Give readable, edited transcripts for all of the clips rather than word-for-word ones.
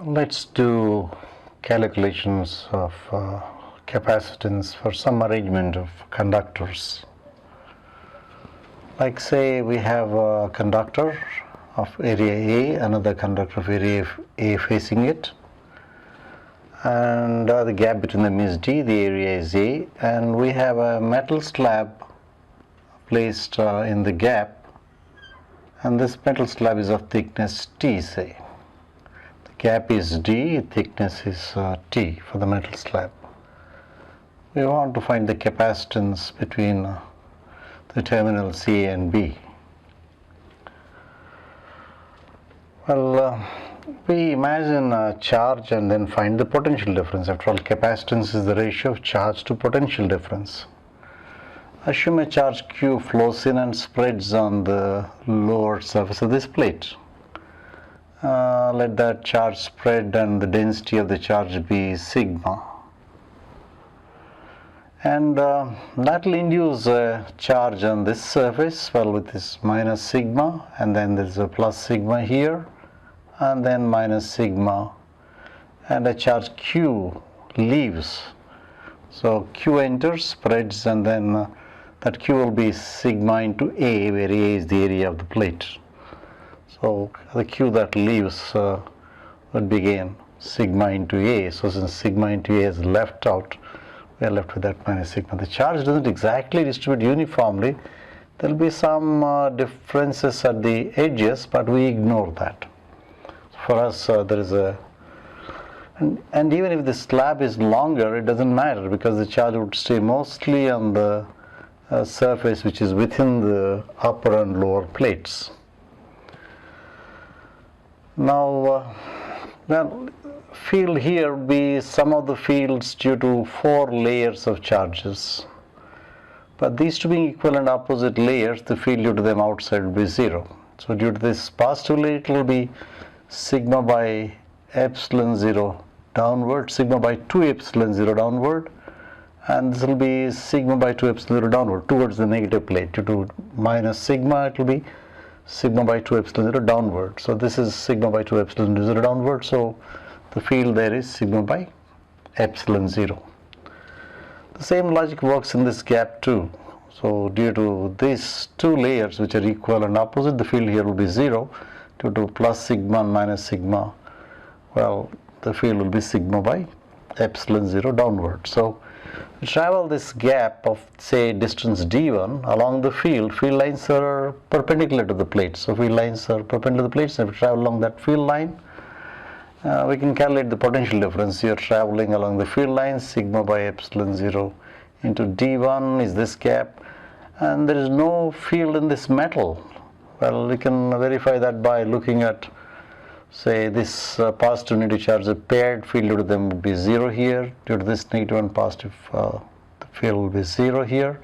Let's do calculations of capacitance for some arrangement of conductors. Like say we have a conductor of area A, another conductor of area A facing it, and the gap between them is D, the area is A, and we have a metal slab placed in the gap, and this metal slab is of thickness T, say. The gap is D, thickness is T for the metal slab. We want to find the capacitance between the terminals A and B. Well, we imagine a charge and then find the potential difference. After all, capacitance is the ratio of charge to potential difference. Assume a charge Q flows in and spreads on the lower surface of this plate. Let that charge spread and the density of the charge be sigma. And that will induce a charge on this surface, well, with this minus sigma, and then there is a plus sigma here, and then minus sigma, and a charge Q leaves. So Q enters, spreads, and then that Q will be sigma into A, where A is the area of the plate. So the Q that leaves would be again sigma into A. So since sigma into A is left out, we are left with that minus sigma. The charge doesn't exactly distribute uniformly. There will be some differences at the edges, but we ignore that. For us, there is a, and even if the slab is longer, it doesn't matter because the charge would stay mostly on the surface which is within the upper and lower plates. Now, well, field here would be some of the fields due to 4 layers of charges. But these two being equal and opposite layers, the field due to them outside will be 0. So due to this positive layer, it will be sigma by epsilon 0 downward, sigma by 2 epsilon 0 downward, and this will be sigma by 2 epsilon 0 downward towards the negative plate. Due to minus sigma, it will be sigma by 2 epsilon 0 downward. So this is sigma by 2 epsilon 0 downward. So the field there is sigma by epsilon 0. The same logic works in this gap too. So due to these 2 layers which are equal and opposite, the field here will be 0. Due to plus sigma and minus sigma, well, the field will be sigma by epsilon 0 downward. So we travel this gap of, say, distance d1 along the field lines are perpendicular to the plate. So field lines are perpendicular to the plates, and if we travel along that field line, we can calculate the potential difference. You are traveling along the field line, sigma by epsilon 0 into d1 is this gap, and there is no field in this metal. Well, we can verify that by looking at, say, this positive negative charge, a paired field due to them would be 0 here. Due to this negative and positive, the field will be 0 here.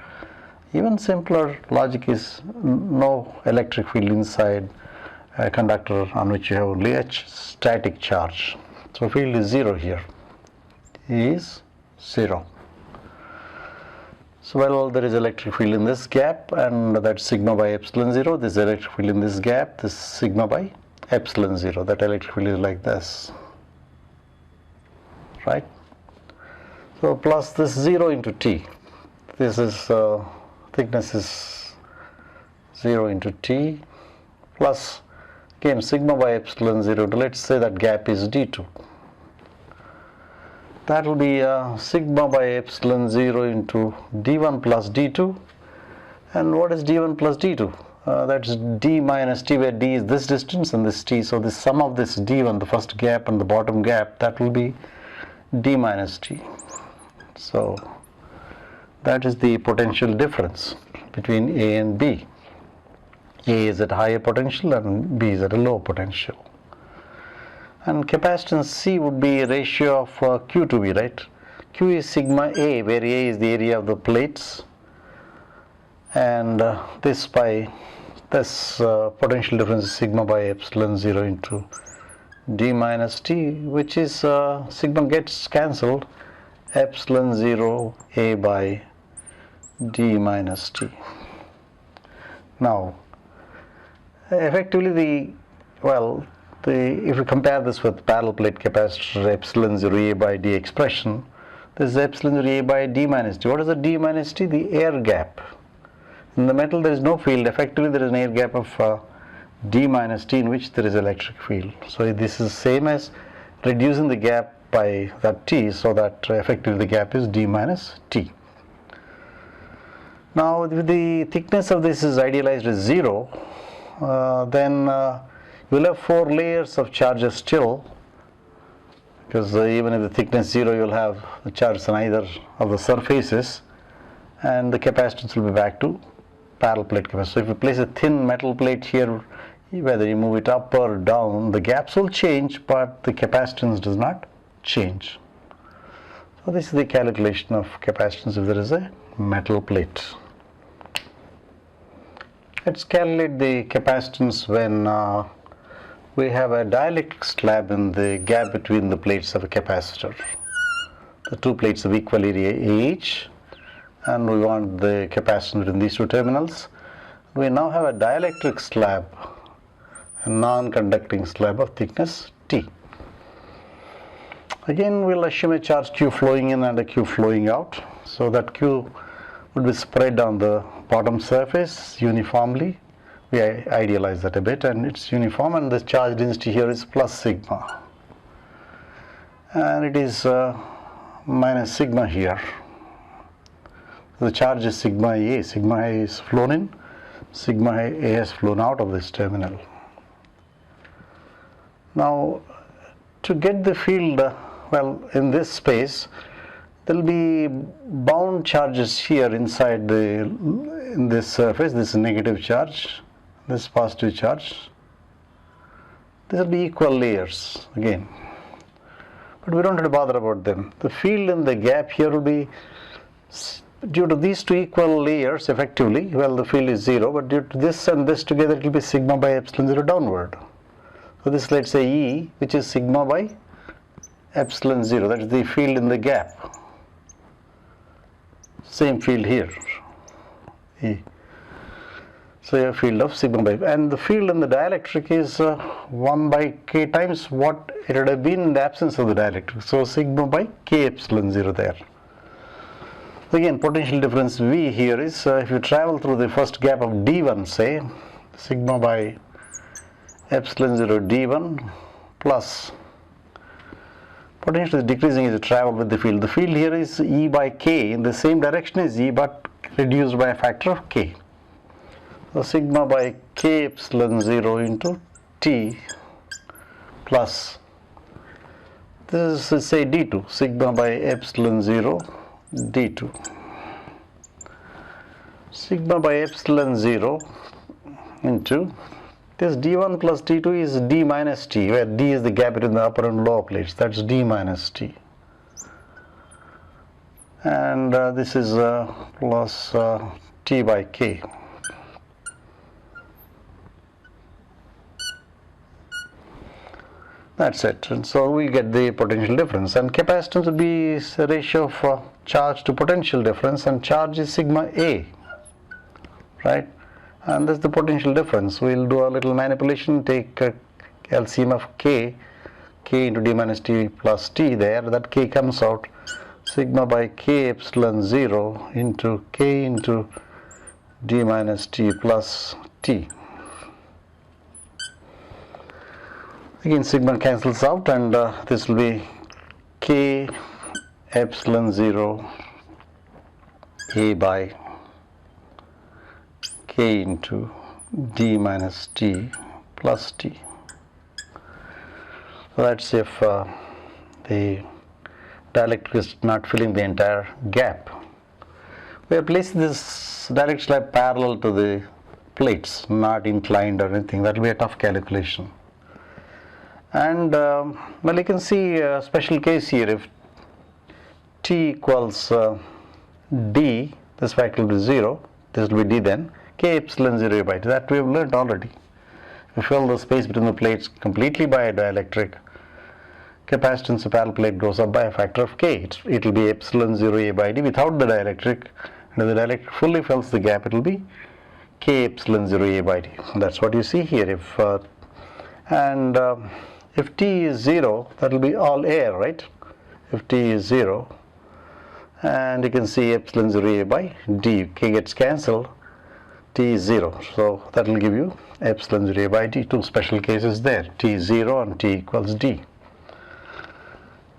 Even simpler logic is no electric field inside a conductor on which you have only a static charge. So field is 0 here, is 0. So well, there is electric field in this gap, and that's sigma by epsilon 0. This electric field in this gap, this sigma by epsilon 0. That electric field is like this, right? So plus this 0 into T. This is thickness is 0 into T, plus again sigma by epsilon 0 to, let's say that gap is D2. That will be sigma by epsilon 0 into D1 plus D2. And what is D1 plus D2? That's D minus T, where D is this distance and this T. So the sum of this D1, the first gap and the bottom gap, that will be D minus T. So that is the potential difference between A and B. A is at higher potential and B is at a low potential. And capacitance C would be a ratio of Q to B, right? Q is sigma A, where A is the area of the plates, and this potential difference is sigma by epsilon 0 into D minus T, which is sigma gets cancelled, epsilon 0 A by D minus T. Now, effectively if you compare this with parallel plate capacitor epsilon 0 A by D expression, this is epsilon 0 A by D minus T. What is the D minus T? The air gap. In the metal there is no field. Effectively there is an air gap of D minus T in which there is electric field. So this is same as reducing the gap by that T, so that effectively the gap is D minus T. Now if the thickness of this is idealized as 0, then you will have 4 layers of charges still, because even if the thickness is 0, you will have the charges on either of the surfaces, and the capacitance will be back to parallel plate capacitor. So if you place a thin metal plate here, whether you move it up or down, the gaps will change, but the capacitance does not change. So this is the calculation of capacitance if there is a metal plate. Let's calculate the capacitance when we have a dielectric slab in the gap between the plates of a capacitor. The two plates of equal area each, and we want the capacitance in these two terminals. We now have a dielectric slab, a non-conducting slab of thickness T. Again, we'll assume a charge Q flowing in and a Q flowing out, so that Q would be spread on the bottom surface uniformly. We idealize that a bit, and it's uniform, and the charge density here is plus sigma, and it is minus sigma here. The charge is sigma A. Sigma A is flown in, sigma A has flown out of this terminal. Now, to get the field, in this space, there will be bound charges here inside in this surface. This is negative charge, this positive charge. These will be equal layers again, but we don't have to bother about them. The field in the gap here will be, due to these two equal layers effectively, the field is 0, but due to this and this together it will be sigma by epsilon 0 downward. So this, let's say E, which is sigma by epsilon 0, that is the field in the gap. Same field here, E. So you have field of sigma by, and the field in the dielectric is 1 by k times what it would have been in the absence of the dielectric. So sigma by k epsilon 0 there. Again, potential difference V here is, if you travel through the first gap of D1, say, sigma by epsilon 0 D1 plus, potential is decreasing as you travel with the field. The field here is E by k, in the same direction as E, but reduced by a factor of k. So sigma by k epsilon 0 into T plus, this is say D2, sigma by epsilon 0 D2. Sigma by epsilon 0 into this D1 plus D2 is D minus T, where D is the gap between the upper and lower plates. That's D minus T. And this is plus T by K. That's it. And so we get the potential difference. And capacitance would be a ratio of charge to potential difference, and charge is sigma A, right? And that's the potential difference. We'll do a little manipulation, take LCM of K into D minus T plus T there. That K comes out sigma by K epsilon 0 into K into D minus T plus T. Again, sigma cancels out, and this will be K epsilon 0 A by K into D minus T plus T. So that's if the dielectric is not filling the entire gap. We are placing this dielectric slab parallel to the plates, not inclined or anything. That will be a tough calculation. And you can see a special case here. If T equals D, this factor will be 0, this will be D then, K epsilon 0 A by T. That we have learned already. If you fill the space between the plates completely by a dielectric, capacitance of parallel plate goes up by a factor of K. It will be epsilon 0 A by D without the dielectric, and if the dielectric fully fills the gap, it will be K epsilon 0 A by D. And that's what you see here. If And if t is 0, that will be all air, right? If t is 0, and you can see epsilon 0 a by d, k gets cancelled, t is 0, so that will give you epsilon 0 a by d. Two special cases there, t is 0 and t equals d.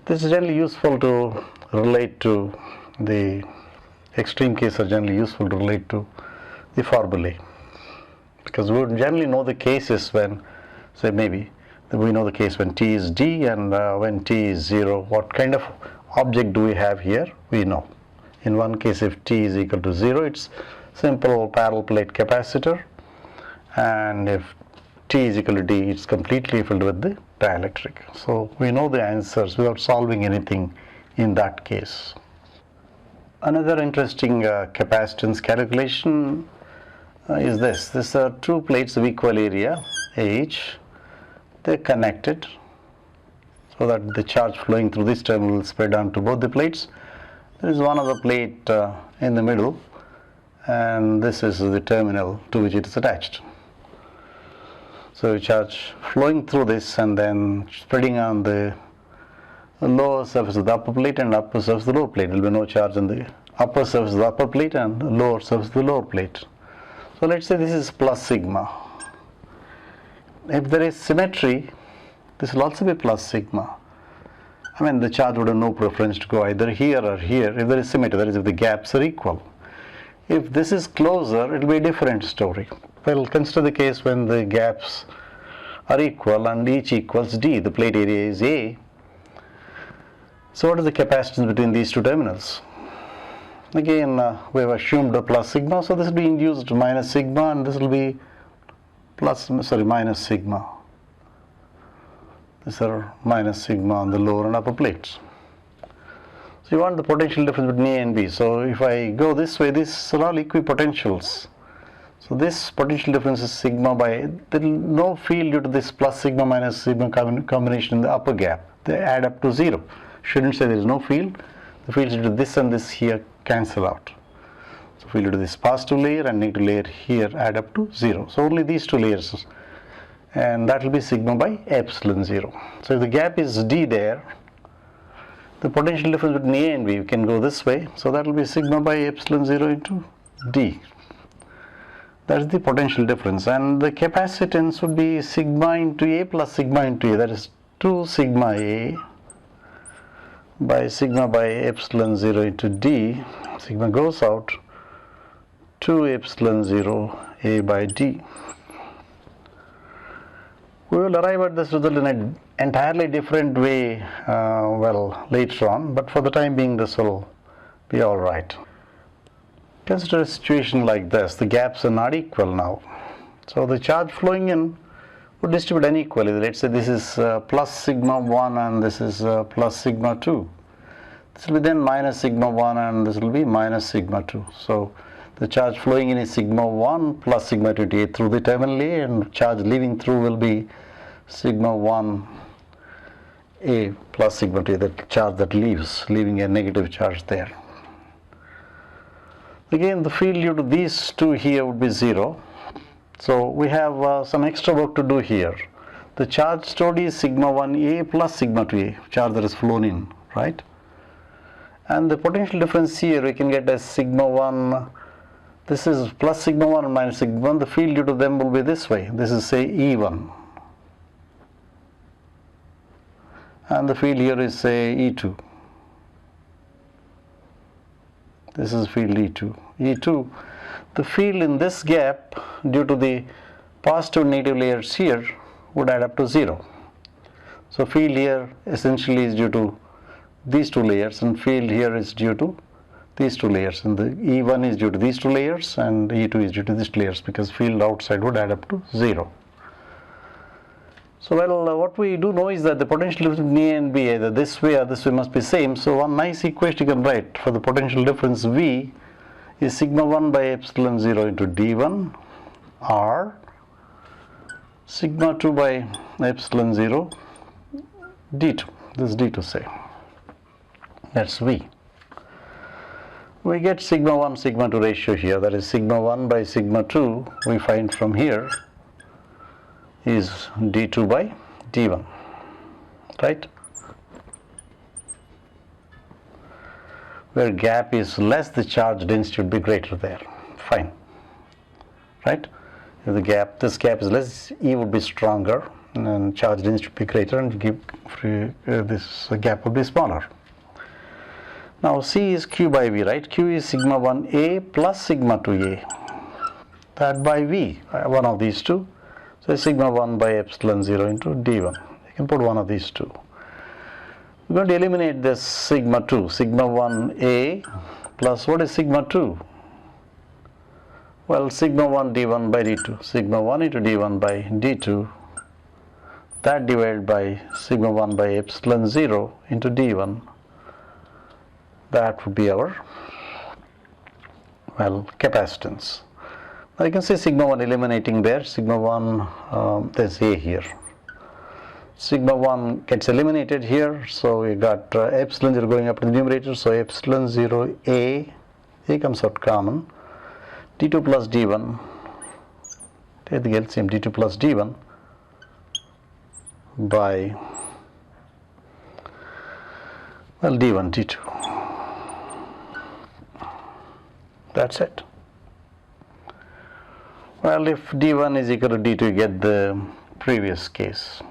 This is generally useful to relate to the extreme cases, are generally useful to relate to the formulae, because we would generally know the cases when, say maybe, we know the case when t is d and when t is 0, what kind of object do we have here, we know. In one case, if t is equal to 0, it's simple parallel plate capacitor, and if t is equal to d, it's completely filled with the dielectric. So we know the answers without solving anything in that case. Another interesting capacitance calculation is this. These are two plates of equal area each. They're connected so that the charge flowing through this terminal will spread onto both the plates. There is one other plate in the middle, and this is the terminal to which it is attached. So charge flowing through this and then spreading on the lower surface of the upper plate and upper surface of the lower plate. There will be no charge on the upper surface of the upper plate and lower surface of the lower plate. So let's say this is plus sigma. If there is symmetry, this will also be plus sigma. I mean, the charge would have no preference to go either here or here if there is symmetry, that is, if the gaps are equal. If this is closer, it will be a different story. Well, consider the case when the gaps are equal and each equals d, the plate area is A. So what is the capacitance between these two terminals? Again, we have assumed a plus sigma, so this will be induced minus sigma, and this will be minus sigma. These are minus sigma on the lower and upper plates. So you want the potential difference between A and B. So if I go this way, these are all equipotentials. So this potential difference is sigma by, there is no field due to this plus sigma minus sigma combination in the upper gap. They add up to 0. Shouldn't say there is no field. The fields due to this and this here cancel out. So field due to this positive layer and negative layer here add up to 0. So only these two layers, and that will be sigma by epsilon 0. So if the gap is d there, the potential difference between A and B can go this way. So that will be sigma by epsilon 0 into d. That is the potential difference, and the capacitance would be sigma into A plus sigma into A, that is 2 sigma A by sigma by epsilon 0 into d. Sigma goes out, 2 epsilon 0 A by d. We will arrive at this result in an entirely different way later on, but for the time being this will be alright. Consider a situation like this. The gaps are not equal now. So the charge flowing in would distribute unequally. Let's say this is plus sigma 1 and this is plus sigma 2. This will be then minus sigma 1 and this will be minus sigma 2. So the charge flowing in is sigma 1 plus sigma 2 through the terminal A, and charge leaving through will be sigma 1 A plus sigma 2, the charge that leaves, leaving a negative charge there. Again, the field due to these two here would be 0. So we have some extra work to do here. The charge stored is sigma 1A plus sigma 2A, charge that is flown in, right? And the potential difference here we can get as sigma 1, this is plus sigma 1 and minus sigma 1. The field due to them will be this way. This is, say, E1. And the field here is, say, E2. This is field E2. E2, the field in this gap due to the positive and negative layers here would add up to 0. So field here essentially is due to these two layers, and field here is due to these two layers, and the E1 is due to these two layers and E2 is due to these two layers, because field outside would add up to 0. So what we do know is that the potential difference between A and B, either this way or this way, must be same. So one nice equation you can write for the potential difference V is sigma 1 by epsilon 0 into d1 r sigma 2 by epsilon 0 d2. This is d2, say. That's V. We get sigma 1 sigma 2 ratio here, that is sigma 1 by sigma 2 we find from here is d2 by d1, right? Where gap is less, the charge density would be greater there. Fine, right? If the gap, this gap is less, E would be stronger and charge density would be greater, and this gap would be smaller. Now C is Q by V, right? Q is sigma 1A plus sigma 2A. That by V, one of these two. So sigma 1 by epsilon 0 into d1. You can put one of these two. We're going to eliminate this sigma 2. Sigma 1A plus what is sigma 2? Well, sigma 1 d1 by d2. Sigma 1 into d1 by d2. That divided by sigma 1 by epsilon 0 into d1. That would be our, well, capacitance. Now you can see sigma 1 eliminating there. Sigma 1, there's A here. Sigma 1 gets eliminated here, so we got epsilon 0 going up to the numerator, so epsilon 0 A comes out common. d2 plus d1, take the LCM, d2 plus d1 by, well, d1, d2. That's it. Well, if d1 is equal to d2, you get the previous case,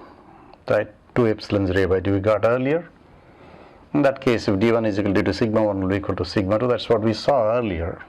right? 2 epsilon 0 by d we got earlier. In that case, if d1 is equal to d2, sigma 1 will be equal to sigma 2. That's what we saw earlier.